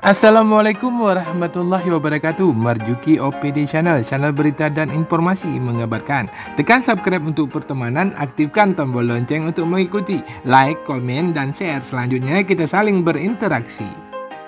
Assalamualaikum warahmatullahi wabarakatuh. Marjuki OPD Channel, channel berita dan informasi mengabarkan. Tekan subscribe untuk pertemanan, aktifkan tombol lonceng untuk mengikuti. Like, komen, dan share. Selanjutnya kita saling berinteraksi.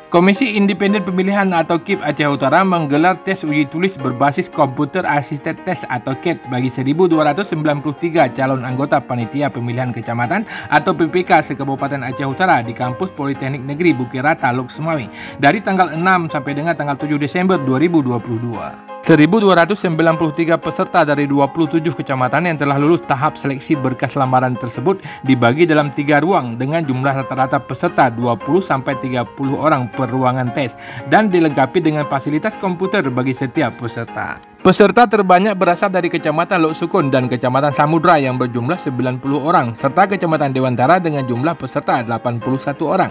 Komisi Independen Pemilihan atau KIP Aceh Utara menggelar tes uji tulis berbasis komputer asisted test atau KAT bagi 1.293 calon anggota Panitia Pemilihan Kecamatan atau PPK se-Kabupaten Aceh Utara di Kampus Politeknik Negeri Bukit Rata, Lok Sumawe dari tanggal 6 sampai dengan tanggal 7 Desember 2022. 1.293 peserta dari 27 kecamatan yang telah lulus tahap seleksi berkas lamaran tersebut dibagi dalam 3 ruang dengan jumlah rata-rata peserta 20-30 orang per ruangan tes dan dilengkapi dengan fasilitas komputer bagi setiap peserta. Peserta terbanyak berasal dari Kecamatan Lok Sukun dan Kecamatan Samudra yang berjumlah 90 orang, serta Kecamatan Dewantara dengan jumlah peserta 81 orang.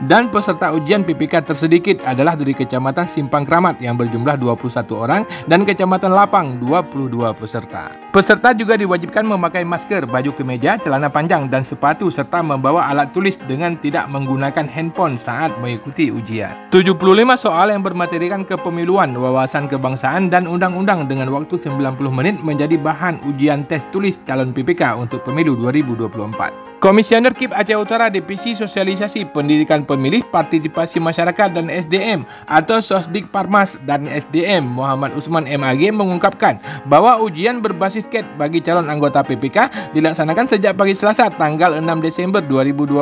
Dan peserta ujian PPK tersedikit adalah dari Kecamatan Simpang Kramat yang berjumlah 21 orang dan Kecamatan Lapang 22 peserta. Peserta juga diwajibkan memakai masker, baju kemeja, celana panjang, dan sepatu serta membawa alat tulis dengan tidak menggunakan handphone saat mengikuti ujian. 75 soal yang bermaterikan kepemiluan, wawasan kebangsaan, dan undang-undang dengan waktu 90 menit menjadi bahan ujian tes tulis calon PPK untuk pemilu 2024. Komisioner KIP Aceh Utara Divisi Sosialisasi Pendidikan Pemilih, Partisipasi Masyarakat dan SDM atau Sosdik Parmas dan SDM Muhammad Usman MAG mengungkapkan bahwa ujian berbasis KAT bagi calon anggota PPK dilaksanakan sejak pagi Selasa tanggal 6 Desember 2022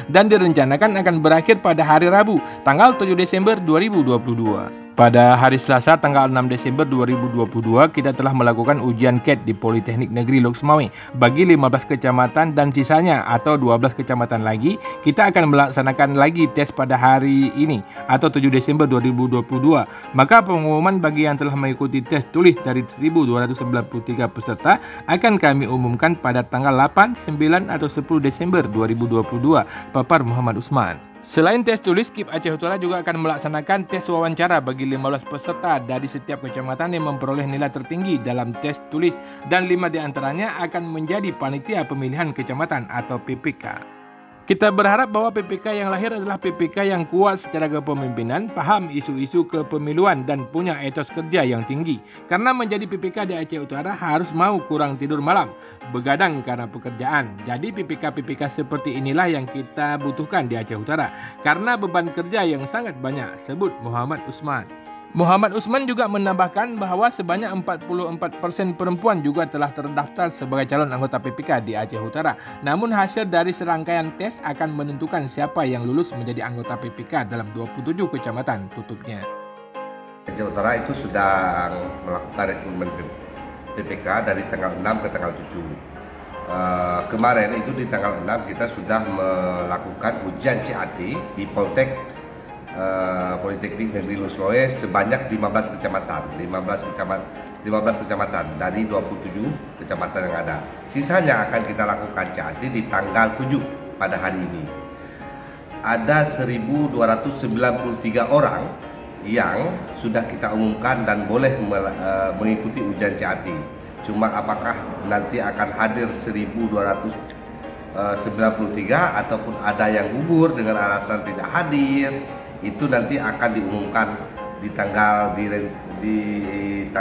dan direncanakan akan berakhir pada hari Rabu tanggal 7 Desember 2022. Pada hari Selasa tanggal 6 Desember 2022 kita telah melakukan ujian KAT di Politeknik Negeri Lok Sumawe bagi 15 kecamatan dan sisanya atau 12 kecamatan lagi kita akan melaksanakan lagi tes pada hari ini atau 7 Desember 2022. Maka pengumuman bagi yang telah mengikuti tes tulis dari 1.293 peserta akan kami umumkan pada tanggal 8, 9 atau 10 Desember 2022, papar Muhammad Usman. Selain tes tulis, KIP Aceh Utara juga akan melaksanakan tes wawancara bagi 15 peserta dari setiap kecamatan yang memperoleh nilai tertinggi dalam tes tulis dan 5 diantaranya akan menjadi panitia pemilihan kecamatan atau PPK. Kita berharap bahwa PPK yang lahir adalah PPK yang kuat secara kepemimpinan, paham isu-isu kepemiluan dan punya etos kerja yang tinggi. Karena menjadi PPK di Aceh Utara harus mau kurang tidur malam, begadang karena pekerjaan. Jadi PPK-PPK seperti inilah yang kita butuhkan di Aceh Utara karena beban kerja yang sangat banyak, sebut Muhammad Usman. Muhammad Usman juga menambahkan bahwa sebanyak 44% perempuan juga telah terdaftar sebagai calon anggota PPK di Aceh Utara. Namun hasil dari serangkaian tes akan menentukan siapa yang lulus menjadi anggota PPK dalam 27 kecamatan tutupnya. Aceh Utara itu sudah melakukan rekrutmen PPK dari tanggal 6 ke tanggal 7. Kemarin itu di tanggal 6 kita sudah melakukan ujian CAT di Politeknik Negeri Lok Sumawe sebanyak 15 kecamatan dari 27 kecamatan yang ada. Sisanya akan kita lakukan CAT di tanggal 7 pada hari ini. Ada 1.293 orang yang sudah kita umumkan dan boleh mengikuti ujian CAT. Cuma apakah nanti akan hadir 1.293 ataupun ada yang gugur dengan alasan tidak hadir, itu nanti akan diumumkan di tanggal 8,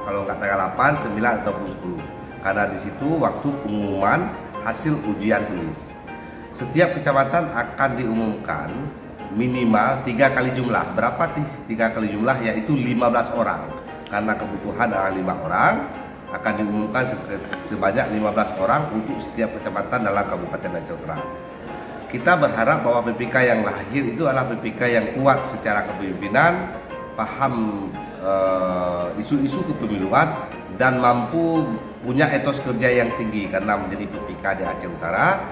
kalau nggak tanggal 8, 9 ataupun 10. Karena di situ waktu pengumuman hasil ujian tulis. Setiap kecamatan akan diumumkan minimal 3 kali jumlah. Berapa 3 kali jumlah? Yaitu 15 orang. Karena kebutuhan adalah 5 orang, akan diumumkan sebanyak 15 orang untuk setiap kecamatan dalam Kabupaten Aceh Utara. Kita berharap bahwa PPK yang lahir itu adalah PPK yang kuat secara kepemimpinan, paham isu-isu kepemiluan, dan mampu punya etos kerja yang tinggi. Karena menjadi PPK di Aceh Utara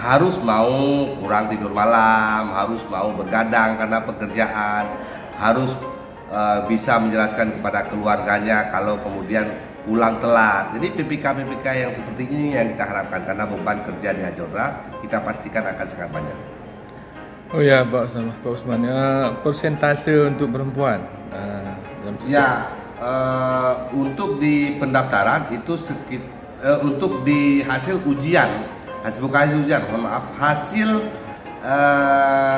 harus mau kurang tidur malam, harus mau bergadang karena pekerjaan, harus bisa menjelaskan kepada keluarganya kalau kemudian pulang telat. Jadi PPK-PPK yang seperti ini yang kita harapkan karena beban kerja di Aceh Utara kita pastikan akan sangat banyak. Oh ya, Pak Usman, persentase untuk perempuan. Untuk di pendaftaran itu untuk di hasil ujian, bukan hasil ujian, mohon maaf, hasil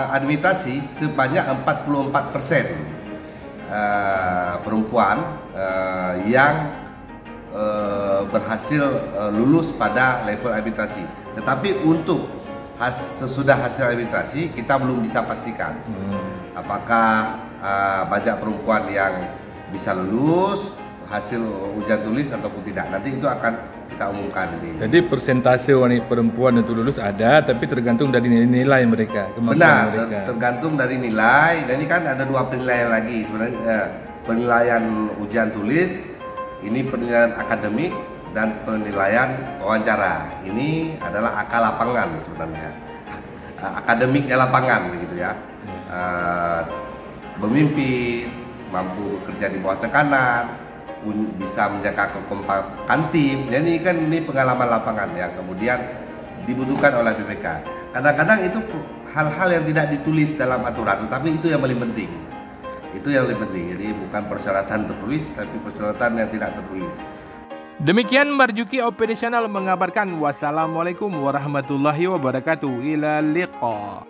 administrasi sebanyak 44% perempuan yang berhasil lulus pada level administrasi. Tetapi untuk sesudah hasil administrasi kita belum bisa pastikan apakah banyak perempuan yang bisa lulus hasil ujian tulis ataupun tidak. Nanti itu akan kita umumkan. Jadi persentase wanita perempuan untuk lulus ada, tapi tergantung dari nilai mereka. Benar, mereka. Tergantung dari nilai. Dan ini kan ada dua penilaian lagi sebenarnya, penilaian ujian tulis, ini penilaian akademik dan penilaian wawancara. Ini adalah akal lapangan sebenarnya, akademiknya lapangan begitu ya. Memimpin, mampu bekerja di bawah tekanan, bisa menjaga kekompakan tim. Jadi kan ini pengalaman lapangan yang kemudian dibutuhkan oleh BPK. Kadang-kadang itu hal-hal yang tidak ditulis dalam aturan, tetapi itu yang paling penting. Itu yang lebih penting. Jadi bukan persyaratan tertulis, tapi persyaratan yang tidak tertulis. Demikian Marjuki Operasional mengabarkan. Wassalamualaikum warahmatullahi wabarakatuh. Ila liqa.